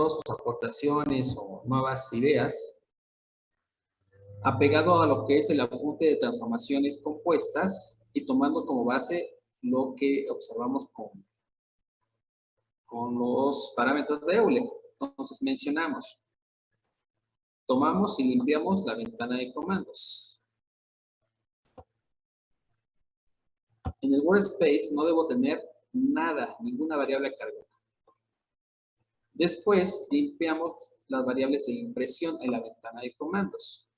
todas sus aportaciones o nuevas ideas, apegado a lo que es el apunte de transformaciones compuestas y tomando como base lo que observamos con los parámetros de Euler. Entonces mencionamos, tomamos y limpiamos la ventana de comandos. En el workspace no debo tener nada, ninguna variable cargada. Después limpiamos las variables de impresión en la ventana de comandos.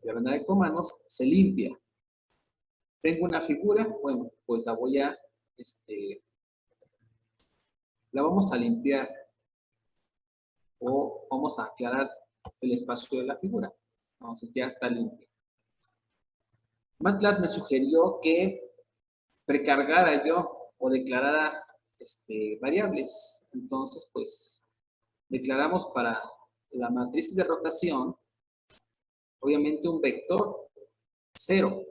La ventana de comandos se limpia. Tengo una figura, bueno, pues la voy a, la vamos a limpiar o vamos a aclarar el espacio de la figura. Entonces ya está limpia. MATLAB me sugirió que precargara yo o declarara variables. Entonces, pues, declaramos para la matriz de rotación, obviamente un vector 0,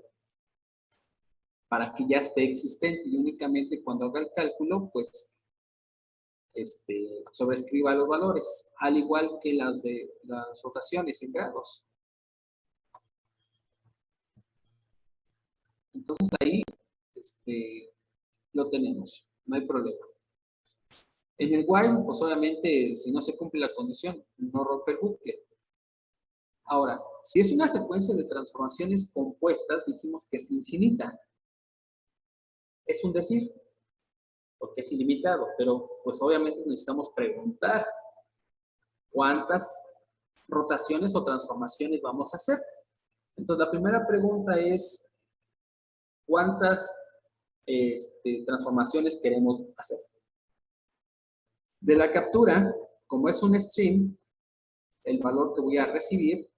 para que ya esté existente y únicamente cuando haga el cálculo, pues, sobrescriba los valores, al igual que las de las rotaciones en grados. Entonces ahí lo tenemos, no hay problema. En el while, pues obviamente, si no se cumple la condición, no rompe el bucle. Ahora, si es una secuencia de transformaciones compuestas, dijimos que es infinita. Es un decir, porque es ilimitado, pero pues obviamente necesitamos preguntar cuántas rotaciones o transformaciones vamos a hacer. Entonces, la primera pregunta es, ¿cuántas transformaciones queremos hacer? De la captura, como es un string, el valor que voy a recibir,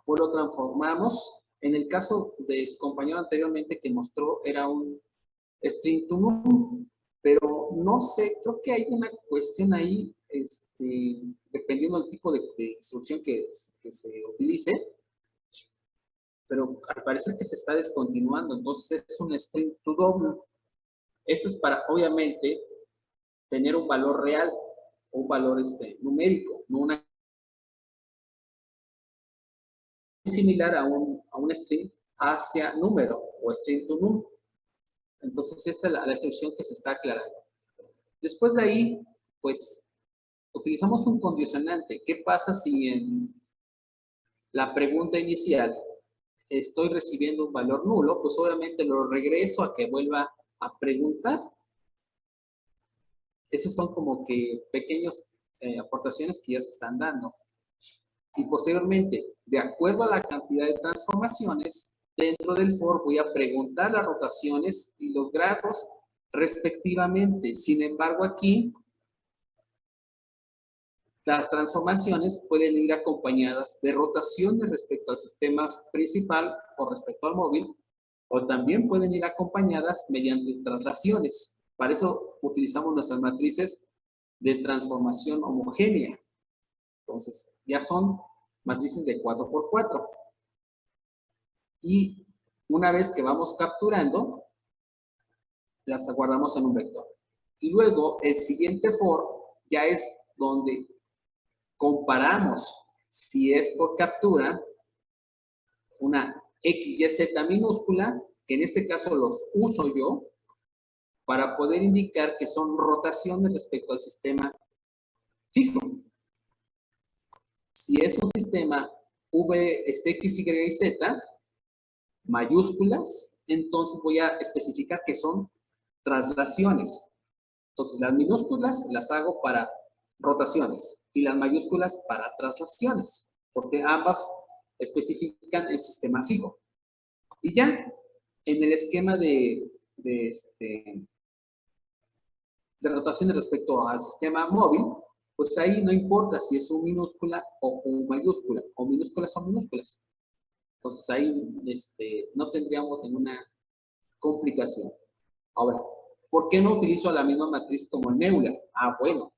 pues lo transformamos. En el caso de su compañero anteriormente que mostró, era un string to num, pero no sé, creo que hay una cuestión ahí, dependiendo del tipo de instrucción que se utilice, pero al parecer que se está descontinuando, entonces es un string to double. Esto es para, obviamente, tener un valor real, o un valor numérico, no una similar a un string hacia número, o string to num. Entonces, esta es la instrucción que se está aclarando. Después de ahí, pues, utilizamos un condicionante. ¿Qué pasa si en la pregunta inicial estoy recibiendo un valor nulo? Pues obviamente lo regreso a que vuelva a preguntar. Esas son como que pequeñas aportaciones que ya se están dando. Y posteriormente, de acuerdo a la cantidad de transformaciones, dentro del for voy a preguntar las rotaciones y los grados respectivamente. Sin embargo, aquí las transformaciones pueden ir acompañadas de rotaciones respecto al sistema principal o respecto al móvil, o también pueden ir acompañadas mediante traslaciones. Para eso utilizamos nuestras matrices de transformación homogénea. Entonces, ya son matrices de 4×4. Y una vez que vamos capturando, las guardamos en un vector. Y luego, el siguiente for ya es donde comparamos si es por captura una XYZ minúscula, que en este caso los uso yo, para poder indicar que son rotaciones respecto al sistema fijo. Si es un sistema X, Y y Z, mayúsculas, entonces voy a especificar que son traslaciones. Entonces, las minúsculas las hago para rotaciones y las mayúsculas para traslaciones, porque ambas especifican el sistema fijo. Y ya, en el esquema de rotaciones respecto al sistema móvil, pues ahí no importa si es un minúscula o un mayúscula, o minúsculas o minúsculas. Entonces ahí no tendríamos ninguna complicación. Ahora, ¿por qué no utilizo la misma matriz como en Euler? Ah, bueno,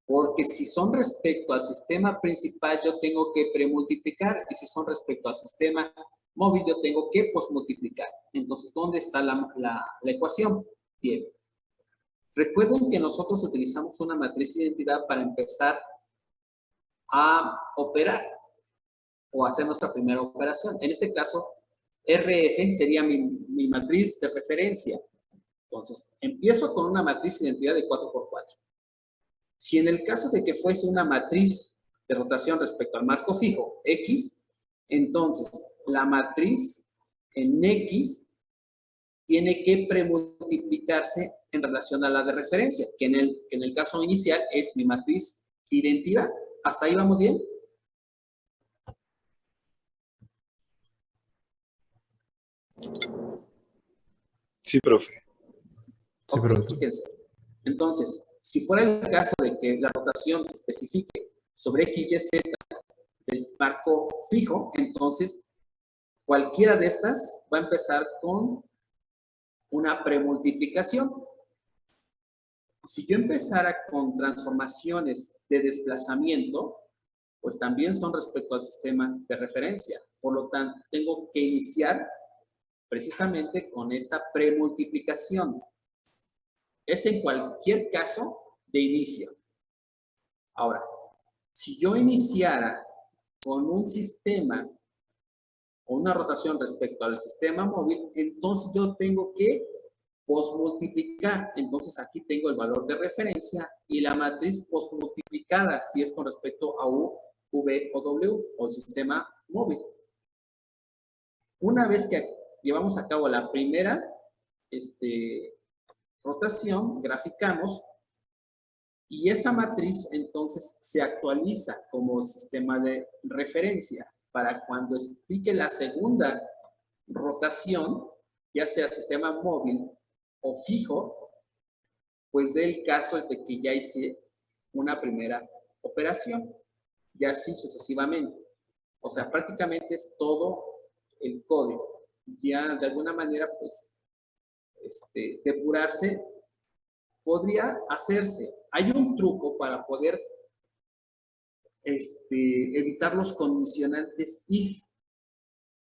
porque si son respecto al sistema principal, yo tengo que premultiplicar, y si son respecto al sistema móvil, yo tengo que posmultiplicar. Entonces, ¿dónde está la ecuación? Bien. Recuerden que nosotros utilizamos una matriz de identidad para empezar a operar o hacer nuestra primera operación. En este caso, RF sería mi matriz de referencia. Entonces, empiezo con una matriz de identidad de 4x4. Si en el caso de que fuese una matriz de rotación respecto al marco fijo X, entonces la matriz en X tiene que premultiplicarse en relación a la de referencia, que en el caso inicial es mi matriz identidad. ¿Hasta ahí vamos bien? Sí, profe. Sí, profe. Fíjense. Entonces, si fuera el caso de que la rotación se especifique sobre X, Y, Z del marco fijo, entonces cualquiera de estas va a empezar con una premultiplicación. Si yo empezara con transformaciones de desplazamiento, pues también son respecto al sistema de referencia. Por lo tanto, tengo que iniciar precisamente con esta premultiplicación. En cualquier caso de inicio. Ahora, si yo iniciara con un sistema o una rotación respecto al sistema móvil, entonces yo tengo que posmultiplicar. Entonces aquí tengo el valor de referencia y la matriz posmultiplicada, si es con respecto a U, V o W, o el sistema móvil. Una vez que llevamos a cabo la primera rotación, graficamos, y esa matriz entonces se actualiza como el sistema de referencia para cuando explique la segunda rotación, ya sea sistema móvil o fijo, pues dé el caso de que ya hice una primera operación, y así sucesivamente. O sea, prácticamente es todo el código. Ya de alguna manera, pues, depurarse podría hacerse. Hay un truco para poder evitar los condicionantes if,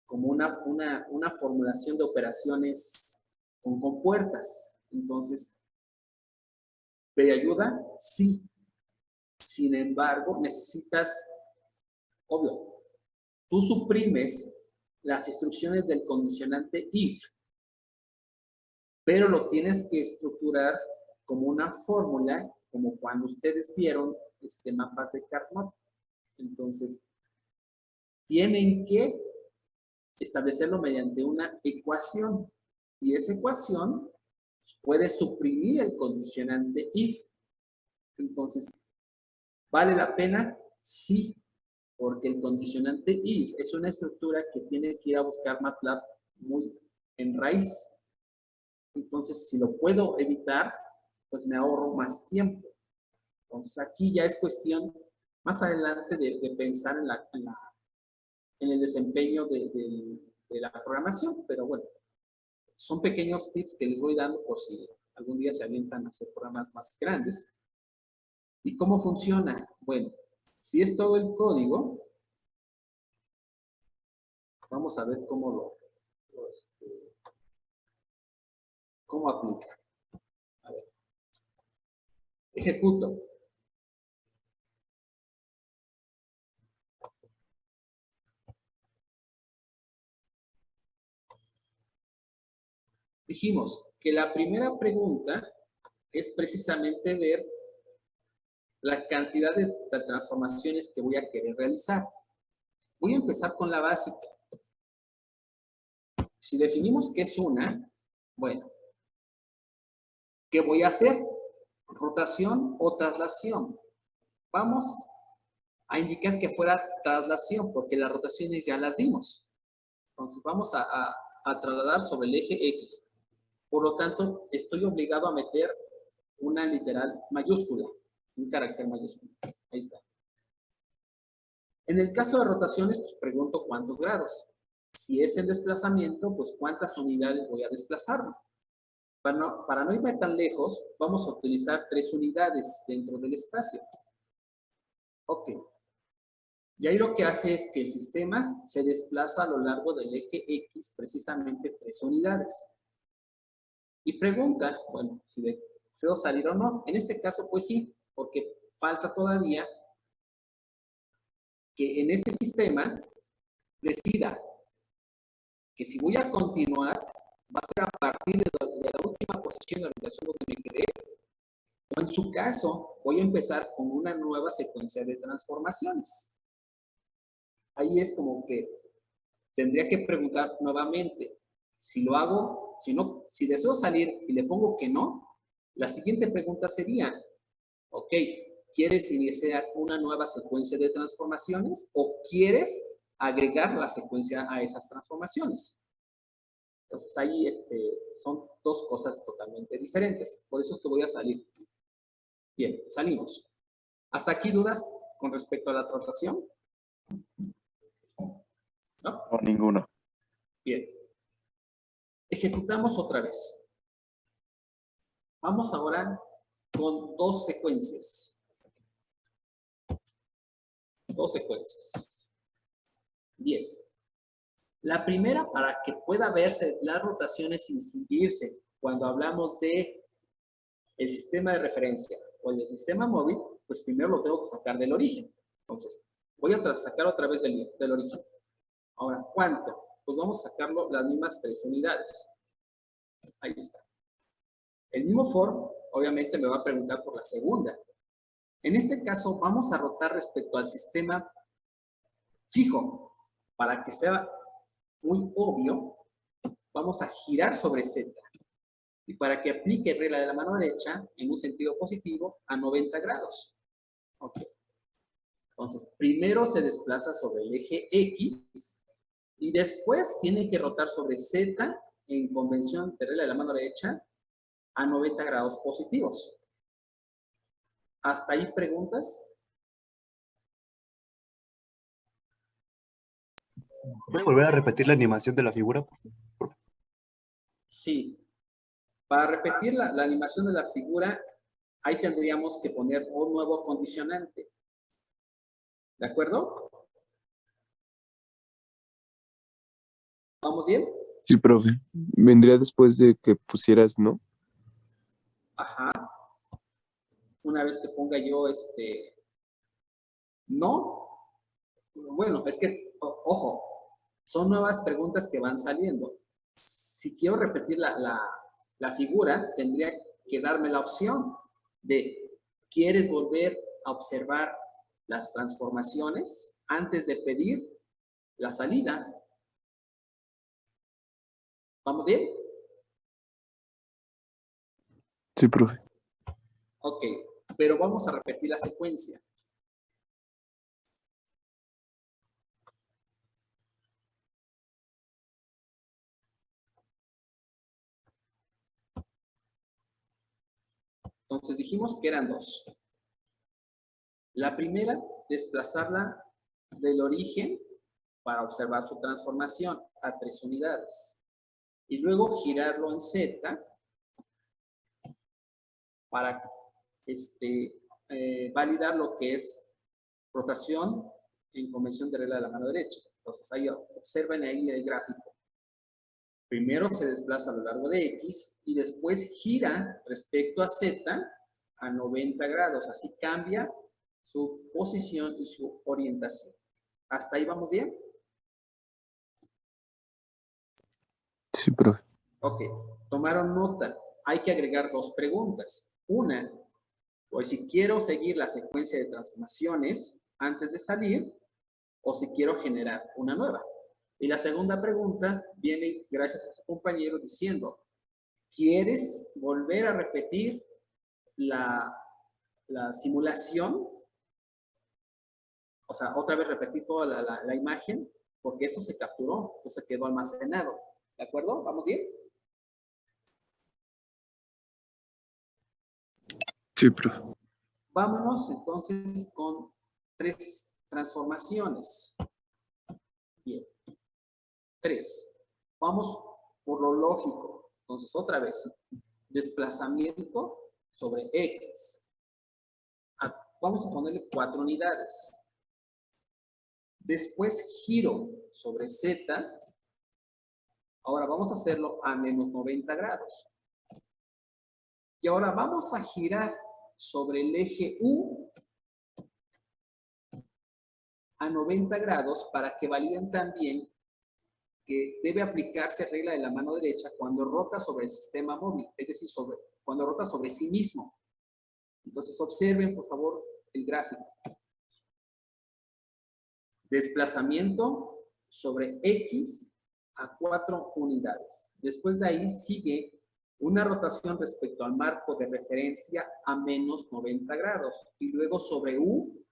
como una formulación de operaciones con compuertas. Entonces, ¿te ayuda? Sí. Sin embargo, necesitas, obvio, tú suprimes las instrucciones del condicionante if, pero lo tienes que estructurar como una fórmula, como cuando ustedes vieron mapas de Carnot. Entonces, tienen que establecerlo mediante una ecuación, y esa ecuación puede suprimir el condicionante if. Entonces, ¿vale la pena? Sí, porque el condicionante if es una estructura que tiene que ir a buscar MATLAB muy en raíz. Entonces, si lo puedo evitar, pues me ahorro más tiempo. Entonces, aquí ya es cuestión más adelante de pensar en el desempeño de la programación, pero bueno, son pequeños tips que les voy dando por si algún día se avientan a hacer programas más grandes. ¿Y cómo funciona? Bueno, si es todo el código, vamos a ver cómo cómo aplica. A ver. Ejecuto. Dijimos que la primera pregunta es precisamente ver la cantidad de transformaciones que voy a querer realizar. Voy a empezar con la básica. Si definimos que es una, bueno, ¿qué voy a hacer? ¿Rotación o traslación? Vamos a indicar que fuera traslación, porque las rotaciones ya las dimos. Entonces vamos a trasladar sobre el eje X. Por lo tanto, estoy obligado a meter una literal mayúscula, un carácter mayúsculo. Ahí está. En el caso de rotaciones, pues pregunto cuántos grados. Si es el desplazamiento, pues cuántas unidades voy a desplazarme. Para no irme tan lejos, vamos a utilizar 3 unidades dentro del espacio. Ok. Y ahí lo que hace es que el sistema se desplaza a lo largo del eje X precisamente 3 unidades. Y pregunta, bueno, si ¿Deseo salir o no? En este caso, pues sí, porque falta todavía que en este sistema decida que si voy a continuar, va a ser a partir de la última posición de la orientación donde me quedé, o en su caso, voy a empezar con una nueva secuencia de transformaciones. Ahí es como que tendría que preguntar nuevamente, si lo hago, si deseo salir y le pongo que no, la siguiente pregunta sería, ok, ¿quieres iniciar una nueva secuencia de transformaciones o quieres agregar la secuencia a esas transformaciones? Entonces ahí son dos cosas totalmente diferentes. Por eso es que voy a salir. Bien, salimos. ¿Hasta aquí dudas con respecto a la traslación? ¿No? No, ninguno. Bien. Ejecutamos otra vez. Vamos ahora con dos secuencias. Dos secuencias. Bien. La primera, para que pueda verse las rotaciones sin distinguirse cuando hablamos de el sistema de referencia o el sistema móvil, pues primero lo tengo que sacar del origen. Entonces, voy a sacar otra vez del origen. Ahora, ¿cuánto? Pues vamos a sacarlo las mismas 3 unidades. Ahí está. El mismo for, obviamente, me va a preguntar por la segunda. En este caso, vamos a rotar respecto al sistema fijo. Para que sea muy obvio, vamos a girar sobre Z. Y para que aplique regla de la mano derecha en un sentido positivo a 90 grados. Ok. Entonces, primero se desplaza sobre el eje X y después tiene que rotar sobre Z en convención de regla de la mano derecha a 90 grados positivos. ¿Hasta ahí preguntas? ¿Puedes volver a repetir la animación de la figura? Sí. Para repetir la animación de la figura, ahí tendríamos que poner un nuevo condicionante. ¿De acuerdo? ¿Vamos bien? Sí, profe. Vendría después de que pusieras no. Ajá. Una vez que ponga yo no. Bueno, es que, ojo, son nuevas preguntas que van saliendo. Si quiero repetir la figura, tendría que darme la opción de, ¿quieres volver a observar las transformaciones antes de pedir la salida? ¿Vamos bien? Sí, profe. Ok, pero vamos a repetir la secuencia. Entonces dijimos que eran dos. La primera, desplazarla del origen para observar su transformación a 3 unidades. Y luego girarlo en Z para validar lo que es rotación en convención de regla de la mano derecha. Entonces ahí observen ahí el gráfico. Primero se desplaza a lo largo de X y después gira respecto a Z a 90 grados. Así cambia su posición y su orientación. ¿Hasta ahí vamos bien? Sí, profe. Ok, tomaron nota. Hay que agregar 2 preguntas. Una, pues si quiero seguir la secuencia de transformaciones antes de salir o si quiero generar una nueva. Y la segunda pregunta viene gracias a su compañero diciendo, ¿quieres volver a repetir la simulación? O sea, otra vez repetir toda la imagen, porque esto se capturó, entonces quedó almacenado. ¿De acuerdo? ¿Vamos bien? Sí, profe. Vámonos entonces con 3 transformaciones. Bien. 3. Vamos por lo lógico. Entonces, otra vez, desplazamiento sobre X. Vamos a ponerle 4 unidades. Después giro sobre Z. Ahora vamos a hacerlo a menos 90 grados. Y ahora vamos a girar sobre el eje U a 90 grados para que validen también que debe aplicarse regla de la mano derecha cuando rota sobre el sistema móvil, es decir, cuando rota sobre sí mismo. Entonces observen, por favor, el gráfico. Desplazamiento sobre X a 4 unidades. Después de ahí sigue una rotación respecto al marco de referencia a menos 90 grados y luego sobre U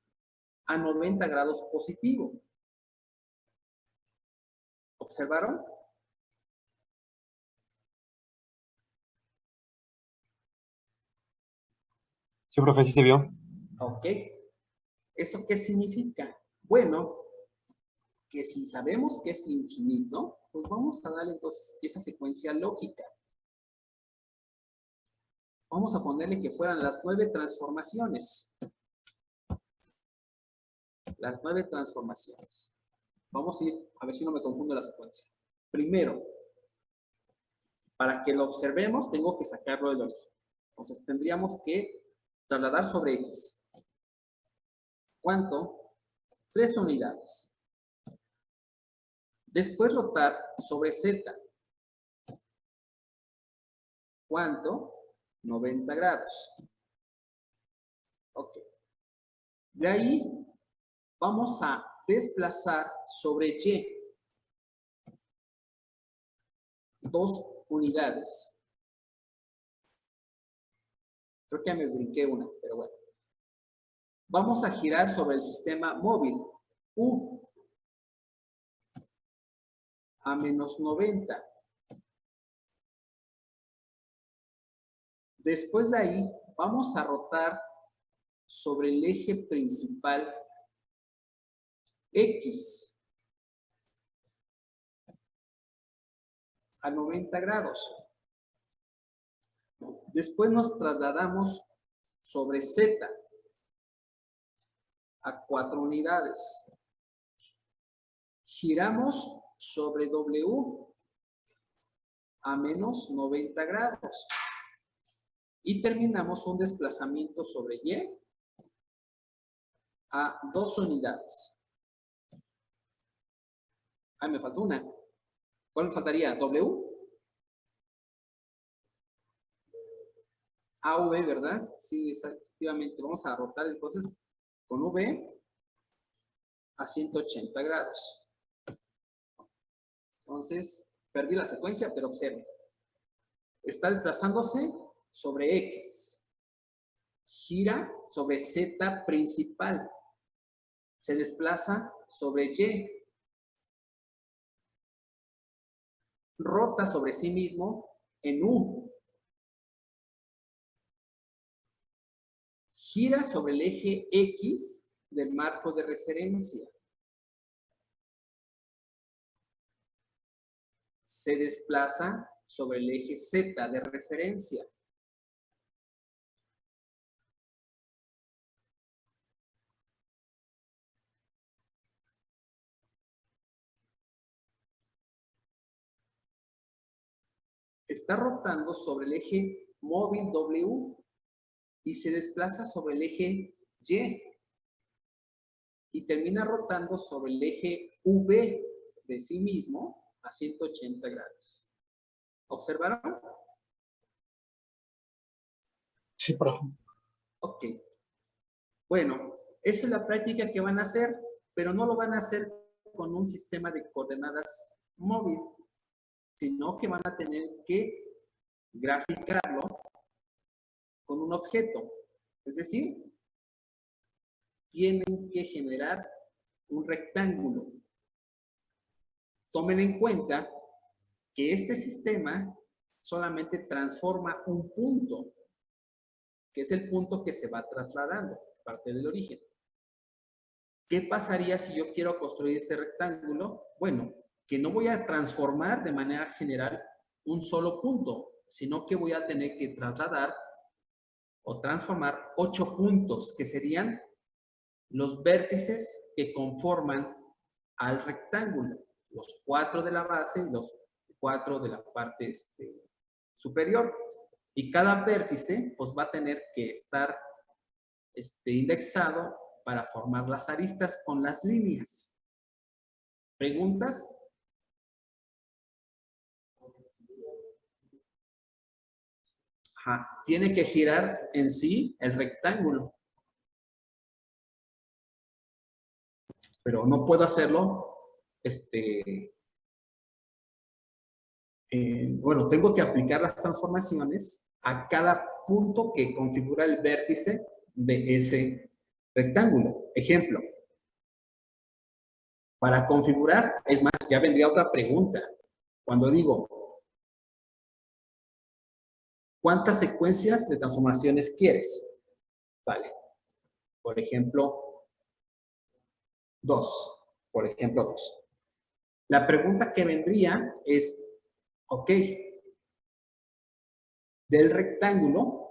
a 90 grados positivo. ¿Observaron? Sí, profe, sí se vio. Ok. ¿Eso qué significa? Bueno, que si sabemos que es infinito, pues vamos a darle entonces esa secuencia lógica. Vamos a ponerle que fueran las 9 transformaciones. Las 9 transformaciones. Vamos a ir, a ver si no me confundo la secuencia. Primero, para que lo observemos, tengo que sacarlo del origen. Entonces tendríamos que trasladar sobre X. ¿Cuánto? 3 unidades. Después rotar sobre Z. ¿Cuánto? 90 grados. Ok. De ahí vamos a desplazar sobre Y. 2 unidades. Creo que ya me brinqué una, pero bueno. Vamos a girar sobre el sistema móvil. U a menos 90. Después de ahí, vamos a rotar sobre el eje principal X a 90 grados. Después nos trasladamos sobre Z a 4 unidades. Giramos sobre W a menos 90 grados. Y terminamos un desplazamiento sobre Y a 2 unidades. Ah, me faltó una. ¿Cuál me faltaría? ¿W? AV, ¿verdad? Sí, efectivamente. Vamos a rotar entonces con V a 180 grados. Entonces, perdí la secuencia, pero observen. Está desplazándose sobre X. Gira sobre Z principal. Se desplaza sobre Y. Rota sobre sí mismo en U. Gira sobre el eje X del marco de referencia. Se desplaza sobre el eje Z de referencia. Está rotando sobre el eje móvil W y se desplaza sobre el eje Y. Y termina rotando sobre el eje V de sí mismo a 180 grados. ¿Observaron? Sí, profe. Ok. Bueno, esa es la práctica que van a hacer, pero no lo van a hacer con un sistema de coordenadas móvil, sino que van a tener que graficarlo con un objeto. Es decir, tienen que generar un rectángulo. Tomen en cuenta que este sistema solamente transforma un punto, que es el punto que se va trasladando, parte del origen. ¿Qué pasaría si yo quiero construir este rectángulo? Bueno, que no voy a transformar de manera general un solo punto, sino que voy a tener que trasladar o transformar 8 puntos, que serían los vértices que conforman al rectángulo. Los 4 de la base y los 4 de la parte superior. Y cada vértice, pues va a tener que estar indexado para formar las aristas con las líneas. ¿Preguntas? Ajá. Tiene que girar en sí el rectángulo. Pero no puedo hacerlo, bueno, tengo que aplicar las transformaciones a cada punto que configura el vértice de ese rectángulo. Ejemplo, para configurar, es más, ya vendría otra pregunta. Cuando digo, ¿cuántas secuencias de transformaciones quieres? Vale. Por ejemplo, 2. Por ejemplo, 2. La pregunta que vendría es, ok, del rectángulo,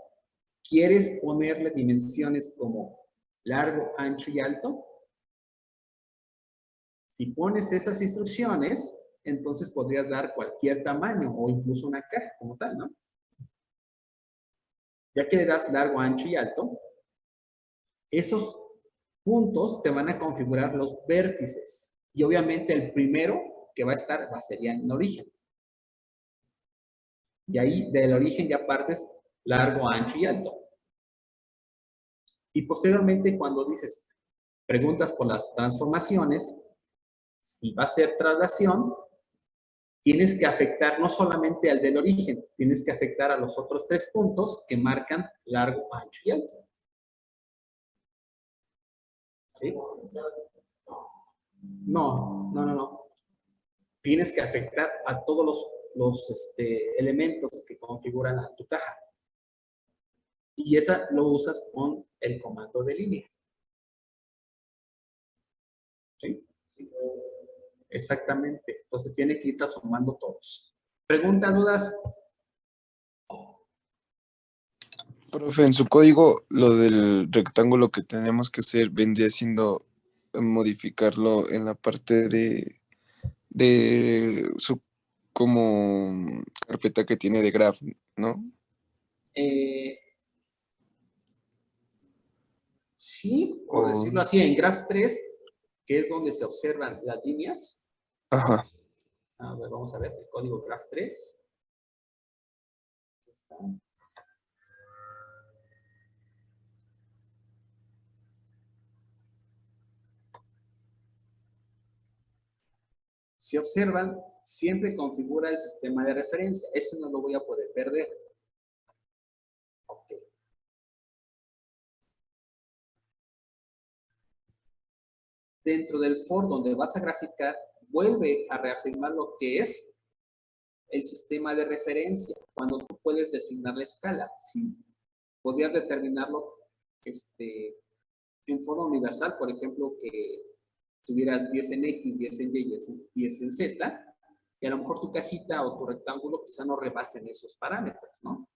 ¿quieres ponerle dimensiones como largo, ancho y alto? Si pones esas instrucciones, entonces podrías dar cualquier tamaño o incluso una caja como tal, ¿no? Ya que le das largo, ancho y alto, esos puntos te van a configurar los vértices. Y obviamente el primero que va a estar sería en origen. Y ahí del origen ya partes largo, ancho y alto. Y posteriormente cuando dices, preguntas por las transformaciones, si va a ser traslación, tienes que afectar no solamente al del origen, tienes que afectar a los otros 3 puntos que marcan largo, ancho y alto. ¿Sí? No. Tienes que afectar a todos los elementos que configuran a tu caja. Y esa lo usas con el comando de línea. ¿Sí? Exactamente. Entonces tiene que ir transformando todos. ¿Preguntas, dudas? Profe, en su código, lo del rectángulo que tenemos que hacer vendría siendo modificarlo en la parte de su como carpeta que tiene de graph, ¿no? Sí, por decirlo así, en Graph 3, que es donde se observan las líneas. Ajá. A ver, vamos a ver el código Graph 3. Aquí está. Si observan, siempre configura el sistema de referencia. Eso no lo voy a poder perder. Ok. Dentro del for donde vas a graficar, vuelve a reafirmar lo que es el sistema de referencia. Cuando tú puedes designar la escala. Si podrías determinarlo en forma universal, por ejemplo, que tuvieras 10 en X, 10 en Y, 10 en Z, y a lo mejor tu cajita o tu rectángulo quizá no rebasen esos parámetros, ¿no?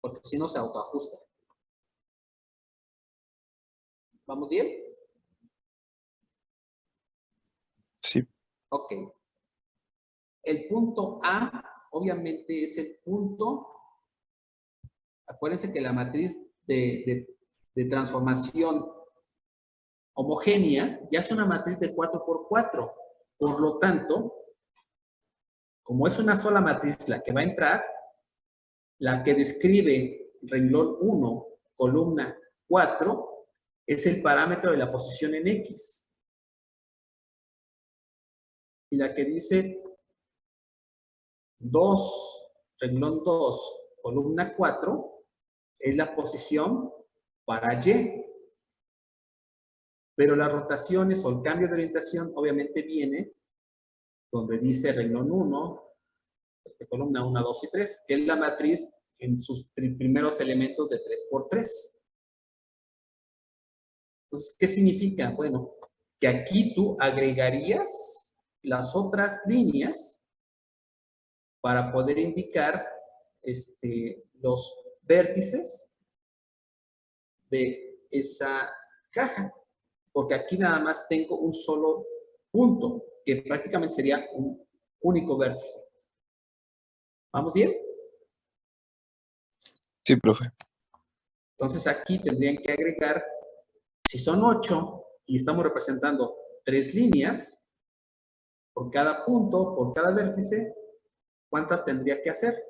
Porque si no se autoajusta. ¿Vamos bien? Sí. Ok. El punto A, obviamente, es el punto. Acuérdense que la matriz de transformación homogénea ya es una matriz de 4×4. Por lo tanto, como es una sola matriz la que va a entrar, la que describe renglón 1, columna 4, es el parámetro de la posición en X. Y la que dice 2, renglón 2, columna 4, es la posición para Y. Pero las rotaciones o el cambio de orientación obviamente viene donde dice renglón 1, columna 1, 2 y 3, que es la matriz en sus primeros elementos de 3×3. Entonces, ¿qué significa? Bueno, que aquí tú agregarías las otras líneas para poder indicar los vértices de esa caja. Porque aquí nada más tengo un solo punto, que prácticamente sería un único vértice. ¿Vamos bien? Sí, profe. Entonces aquí tendrían que agregar, si son 8 y estamos representando 3 líneas, por cada punto, por cada vértice, ¿cuántas tendría que hacer?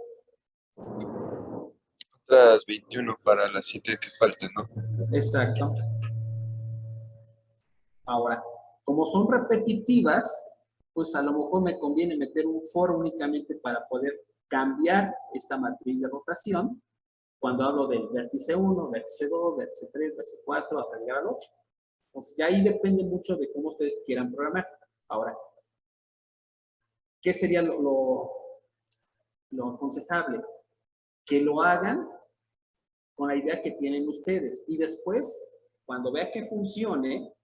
Otras 21 para las 7 que faltan, ¿no? Exacto. Ahora, como son repetitivas, pues a lo mejor me conviene meter un for únicamente para poder cambiar esta matriz de rotación cuando hablo del vértice 1, vértice 2, vértice 3, vértice 4, hasta llegar al 8. Entonces ya ahí depende mucho de cómo ustedes quieran programar. Ahora, ¿qué sería lo aconsejable? Que lo hagan con la idea que tienen ustedes y después, cuando vea que funcione,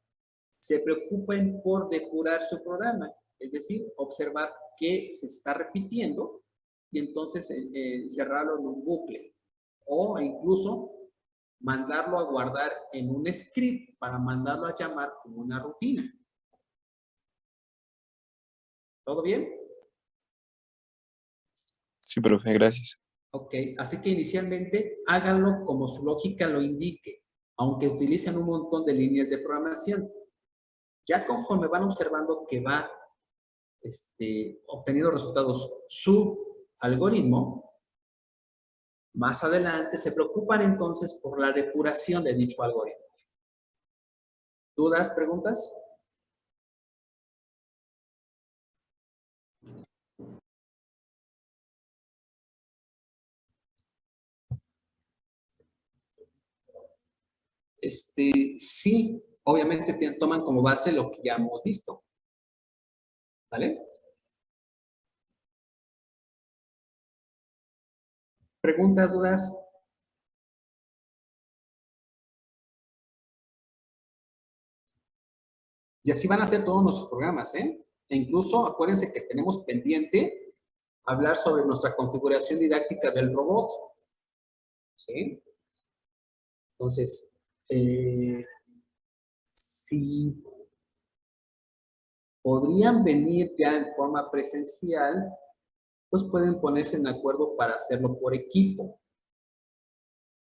se preocupen por depurar su programa, es decir, observar qué se está repitiendo y entonces cerrarlo en un bucle o incluso mandarlo a guardar en un script para mandarlo a llamar como una rutina. ¿Todo bien? Sí, profe, gracias. Ok, así que inicialmente háganlo como su lógica lo indique, aunque utilicen un montón de líneas de programación. Ya conforme van observando que va obteniendo resultados su algoritmo, más adelante se preocupan entonces por la depuración de dicho algoritmo. ¿Dudas, preguntas? Sí, obviamente toman como base lo que ya hemos visto. ¿Vale? ¿Preguntas, dudas? Y así van a ser todos nuestros programas, ¿eh? E incluso acuérdense que tenemos pendiente hablar sobre nuestra configuración didáctica del robot. ¿Sí? Entonces, si podrían venir ya en forma presencial, pues pueden ponerse en acuerdo para hacerlo por equipo.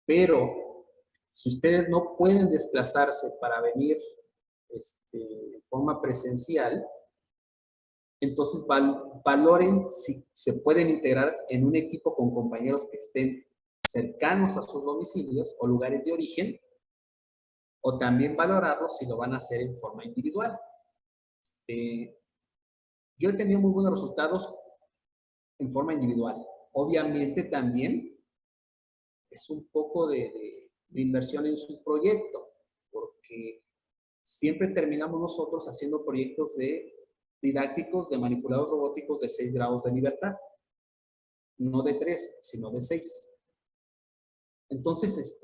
Pero si ustedes no pueden desplazarse para venir de forma presencial, entonces valoren si se pueden integrar en un equipo con compañeros que estén cercanos a sus domicilios o lugares de origen, o también valorarlo si lo van a hacer en forma individual. Yo he tenido muy buenos resultados en forma individual. Obviamente también es un poco de inversión en su proyecto, porque siempre terminamos nosotros haciendo proyectos didácticos de manipulados robóticos de 6 grados de libertad. No de 3, sino de 6. Entonces,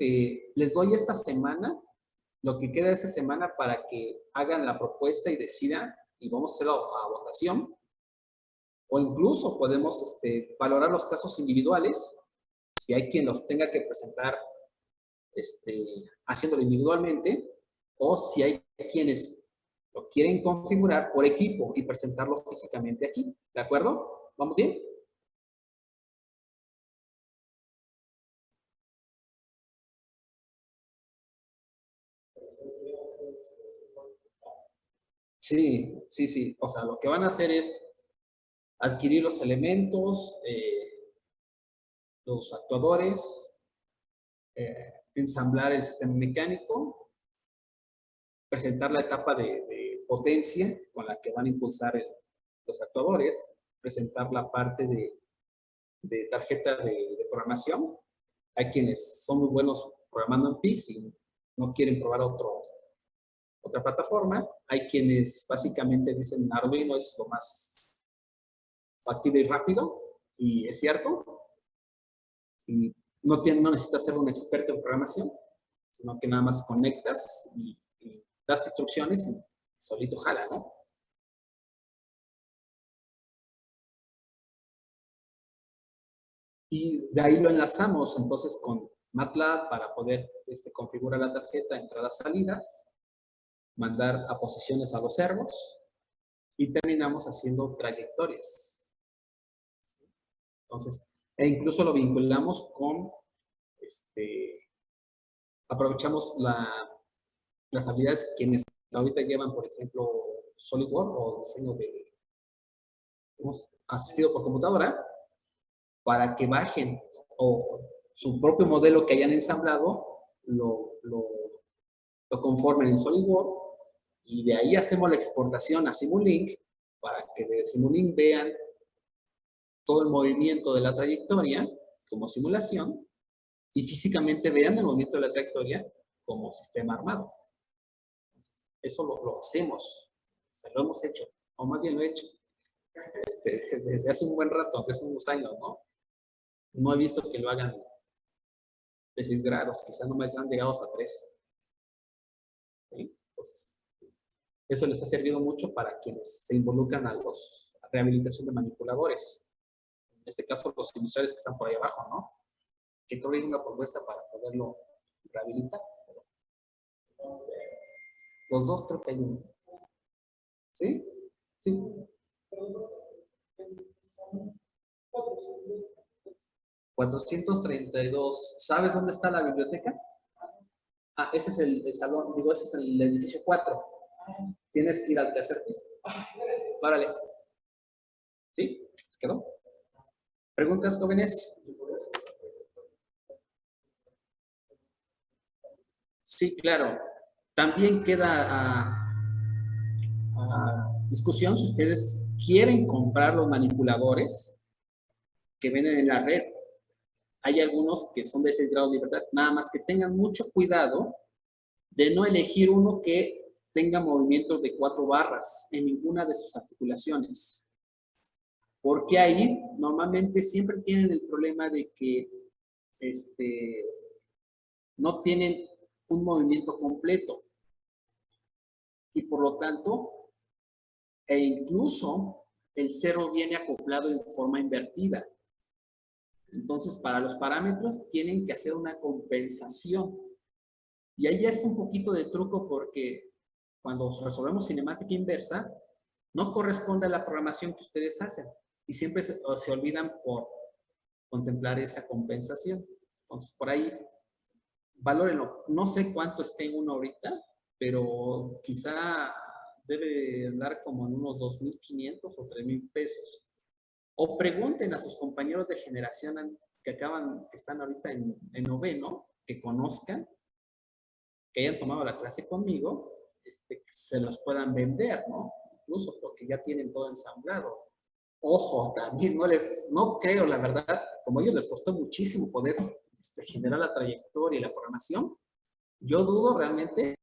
les doy esta semana, lo que queda de esta semana para que hagan la propuesta y decidan, y vamos a hacerlo a votación, o incluso podemos valorar los casos individuales, si hay quien los tenga que presentar haciéndolo individualmente, o si hay quienes lo quieren configurar por equipo y presentarlo físicamente aquí. ¿De acuerdo? ¿Vamos bien? Sí, sí, sí. O sea, lo que van a hacer es adquirir los elementos, los actuadores, ensamblar el sistema mecánico, presentar la etapa de potencia con la que van a impulsar los actuadores, presentar la parte de tarjeta de programación. Hay quienes son muy buenos programando en PIX y no quieren probar otra plataforma. Hay quienes básicamente dicen Arduino es lo más factible y rápido, y es cierto. Y no necesitas ser un experto en programación, sino que nada más conectas y das instrucciones y solito jala, ¿no? Y de ahí lo enlazamos entonces con MATLAB para poder configurar la tarjeta, entradas, salidas, mandar a posiciones a los servos y terminamos haciendo trayectorias. Entonces, e incluso lo vinculamos con aprovechamos las habilidades quienes ahorita llevan, por ejemplo, SolidWorks o diseño asistido por computadora, para que bajen o su propio modelo que hayan ensamblado, lo conformen en SolidWorks, y de ahí hacemos la exportación a Simulink, para que de Simulink vean todo el movimiento de la trayectoria como simulación, y físicamente vean el movimiento de la trayectoria como sistema armado. Eso lo hacemos, o sea, lo hemos hecho, o más bien lo he hecho, desde hace un buen rato, desde hace unos años, ¿no? No he visto que lo hagan de 6 grados, quizás no me han llegado hasta 3. ¿Sí? Entonces, eso les ha servido mucho para quienes se involucran a la rehabilitación de manipuladores. En este caso, los industriales que están por ahí abajo, ¿no? Que creo que hay una propuesta para poderlo rehabilitar. Los dos creo que hay uno. ¿Sí? Sí. 432. ¿Sabes dónde está la biblioteca? Ah, ese es el salón, digo, ese es el edificio 4. Tienes que ir al tercer piso. Párale. ¿Sí? ¿Se quedó? ¿Preguntas, jóvenes? Sí, claro. También queda a discusión si ustedes quieren comprar los manipuladores que venden en la red. Hay algunos que son de 6 grados de libertad, nada más que tengan mucho cuidado de no elegir uno que tenga movimientos de 4 barras en ninguna de sus articulaciones. Porque ahí normalmente siempre tienen el problema de que no tienen un movimiento completo. Y por lo tanto, e incluso el cero viene acoplado en forma invertida. Entonces, para los parámetros tienen que hacer una compensación. Y ahí es un poquito de truco porque cuando resolvemos cinemática inversa, no corresponde a la programación que ustedes hacen. Y siempre se olvidan por contemplar esa compensación. Entonces, por ahí, valórenlo. No sé cuánto esté en uno ahorita, pero quizá debe andar como en unos 2,500 o 3,000 pesos. O pregunten a sus compañeros de generación que están ahorita en noveno, que conozcan, que hayan tomado la clase conmigo, que se los puedan vender, ¿no? Incluso porque ya tienen todo ensamblado. Ojo, también no creo, la verdad, como a ellos les costó muchísimo poder generar la trayectoria y la programación, yo dudo realmente